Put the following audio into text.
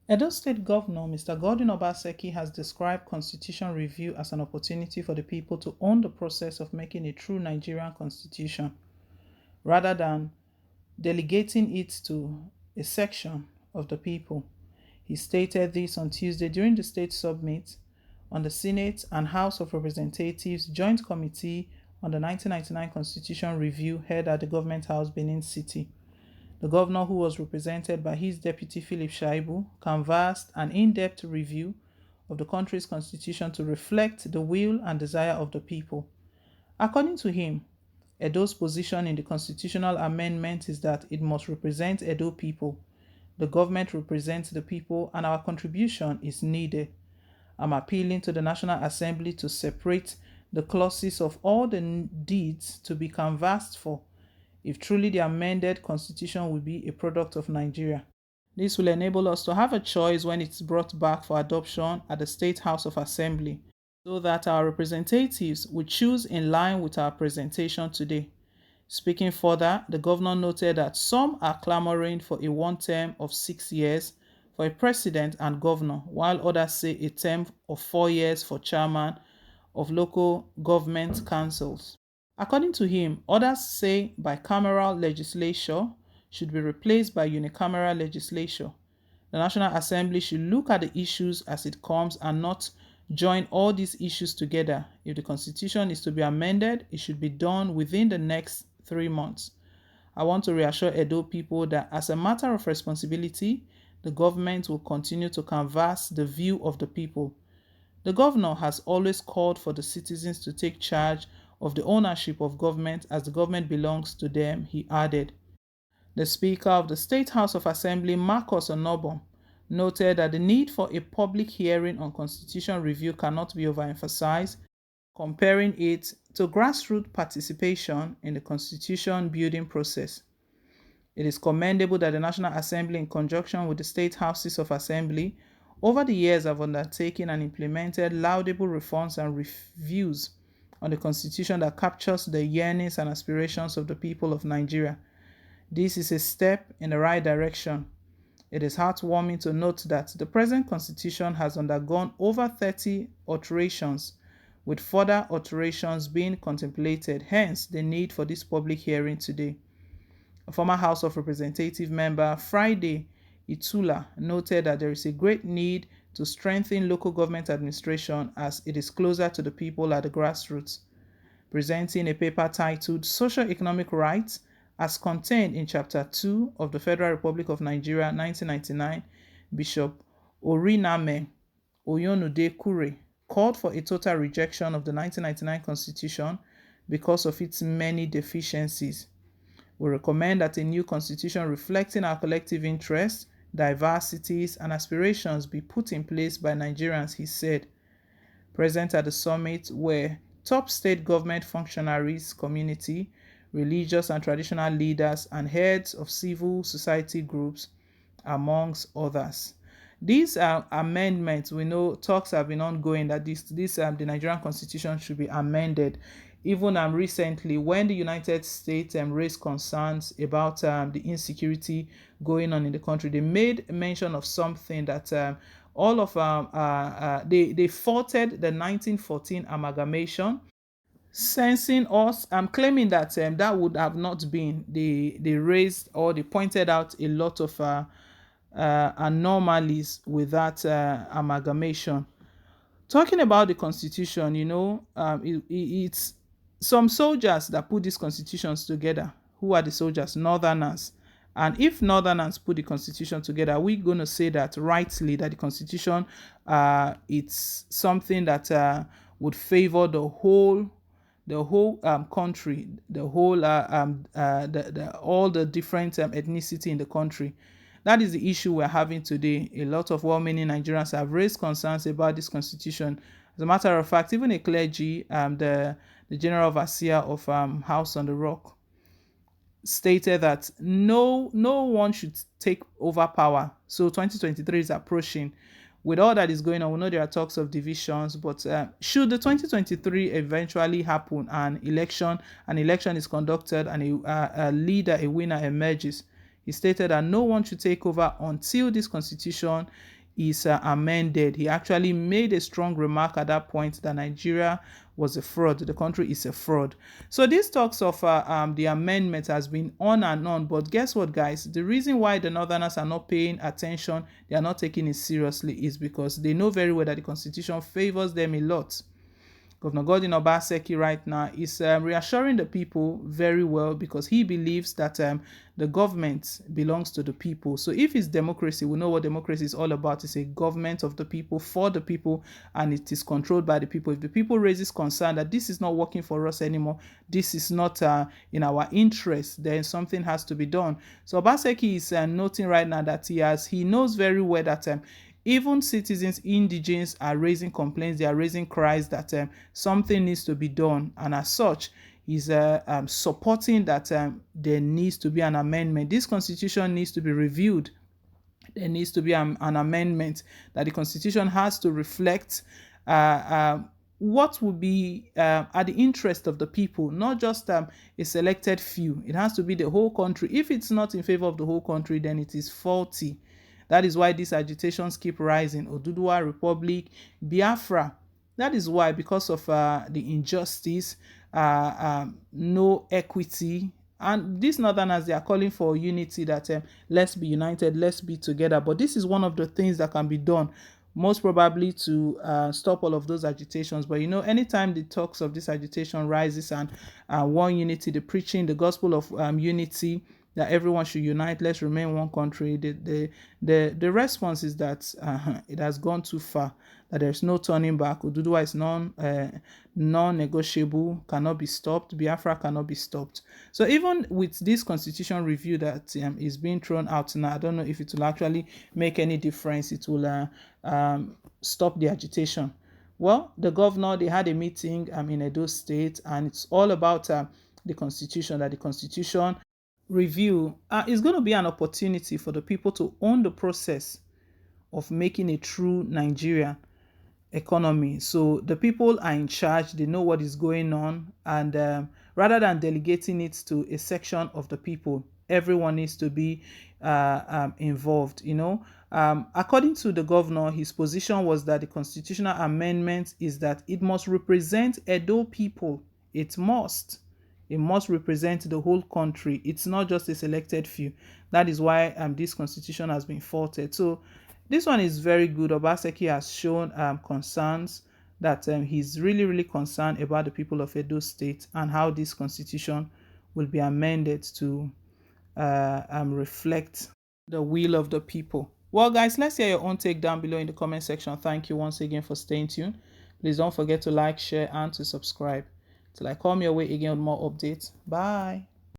Edo State Governor Mr. Godwin Obaseki has described constitution review as an opportunity for the people to own the process of making a true Nigerian constitution, rather than delegating it to a section of the people. He stated this on Tuesday during the state summit on the Senate and House of Representatives Joint Committee on the 1999 Constitution Review held at the Government House, Benin City. The governor, who was represented by his deputy Philip Shaibu, canvassed an in-depth review of the country's constitution to reflect the will and desire of the people. According to him, Edo's position in the constitutional amendment is that it must represent Edo people. The government represents the people, and our contribution is needed. I'm appealing to the National Assembly to separate the clauses of all the deeds to be canvassed for, if truly the amended constitution will be a product of Nigeria. This will enable us to have a choice when it's brought back for adoption at the State House of Assembly, so that our representatives will choose in line with our presentation today. Speaking further, the governor noted that some are clamoring for a one term of 6 years for a president and governor, while others say a term of 4 years for chairman of local government councils. According to him, others say bicameral legislature should be replaced by unicameral legislature. The National Assembly should look at the issues as it comes and not join all these issues together. If the Constitution is to be amended, it should be done within the next 3 months. I want to reassure Edo people that as a matter of responsibility, the government will continue to canvass the view of the people. The governor has always called for the citizens to take charge of the ownership of government as the government belongs to them, he added. The Speaker of the State House of Assembly, Marcus Onobom, noted that the need for a public hearing on constitution review cannot be overemphasized, comparing it to grassroots participation in the constitution building process. It is commendable that the National Assembly, in conjunction with the state houses of assembly, over the years have undertaken and implemented laudable reforms and reviews on the constitution that captures the yearnings and aspirations of the people of Nigeria. This is a step in the right direction. It is heartwarming to note that the present constitution has undergone over 30 alterations, with further alterations being contemplated, hence the need for this public hearing today. A former House of Representative member, Friday Itula, noted that there is a great need to strengthen local government administration as it is closer to the people at the grassroots. Presenting a paper titled Socio-Economic Rights as contained in Chapter 2 of the Federal Republic of Nigeria 1999, Bishop Oriname Oyonude Kure called for a total rejection of the 1999 Constitution because of its many deficiencies. We recommend that a new constitution reflecting our collective interests, diversities, and aspirations be put in place by Nigerians, he said. Present at the summit were top state government functionaries, community, religious and traditional leaders, and heads of civil society groups, amongst others. These amendments, we know talks have been ongoing that the Nigerian constitution should be amended. Even recently, when the United States raised concerns about the insecurity going on in the country, they made mention of something that all of they faulted the 1914 amalgamation, sensing us. I'm claiming that that would have not been. They raised or they pointed out a lot of anomalies with that amalgamation. Talking about the constitution, it's some soldiers that put these constitutions together. Who are the soldiers? Northerners. And if Northerners put the constitution together, we're going to say that rightly that the constitution it's something that would favor the whole country, the whole all the different ethnicity in the country. That is the issue we're having today. A lot of well-meaning Nigerians have raised concerns about this constitution. As a matter of fact, even a clergy, the general overseer of House on the Rock, stated that no one should take over power. So 2023 is approaching. With all that is going on, we know there are talks of divisions, but should the 2023 eventually happen, an election is conducted and a leader, a winner emerges, he stated that no one should take over until this constitution is amended. He actually made a strong remark at that point that Nigeria was a fraud. The country is a fraud. So these talks of the amendment has been on and on. But guess what, guys? The reason why the Northerners are not paying attention, they are not taking it seriously, is because they know very well that the Constitution favors them a lot. Governor Godwin Obaseki right now is reassuring the people very well, because he believes that the government belongs to the people. So if it's democracy, we know what democracy is all about. It's a government of the people, for the people, and it is controlled by the people. If the people raises concern that this is not working for us anymore, this is not in our interest, then something has to be done. So Obaseki is noting right now that he knows very well that even citizens, indigenes, are raising complaints. They are raising cries that something needs to be done. And as such, he's supporting that there needs to be an amendment. This constitution needs to be reviewed. There needs to be an amendment, that the constitution has to reflect what would be at the interest of the people, not just a selected few. It has to be the whole country. If it's not in favor of the whole country, then it is faulty. That is why these agitations keep rising. Oduduwa Republic, Biafra. That is why, because of the injustice, no equity. And these Northerners, they are calling for unity, that let's be united, let's be together. But this is one of the things that can be done, most probably to stop all of those agitations. But anytime the talks of this agitation rises and one unity, the preaching, the gospel of unity, that everyone should unite, let's remain one country, the response is that it has gone too far, that there's no turning back. Oduduwa is non-negotiable, cannot be stopped. Biafra cannot be stopped. So even with this constitution review that is being thrown out now, I don't know if it will actually make any difference. It will stop the agitation. Well, the governor, they had a meeting in Edo State, and it's all about the constitution, that the constitution review is going to be an opportunity for the people to own the process of making a true Nigerian economy. So the people are in charge, they know what is going on, and rather than delegating it to a section of the people, everyone needs to be involved. According to the governor, his position was that the constitutional amendment is that it must represent Edo people. It must represent the whole country. It's not just a selected few. That is why this constitution has been faulted. So this one is very good. Obaseki has shown concerns, that he's really, really concerned about the people of Edo State and how this constitution will be amended to reflect the will of the people. Well, guys, let's hear your own take down below in the comment section. Thank you once again for staying tuned. Please don't forget to like, share, and to subscribe. Till I come your way again with more updates. Bye.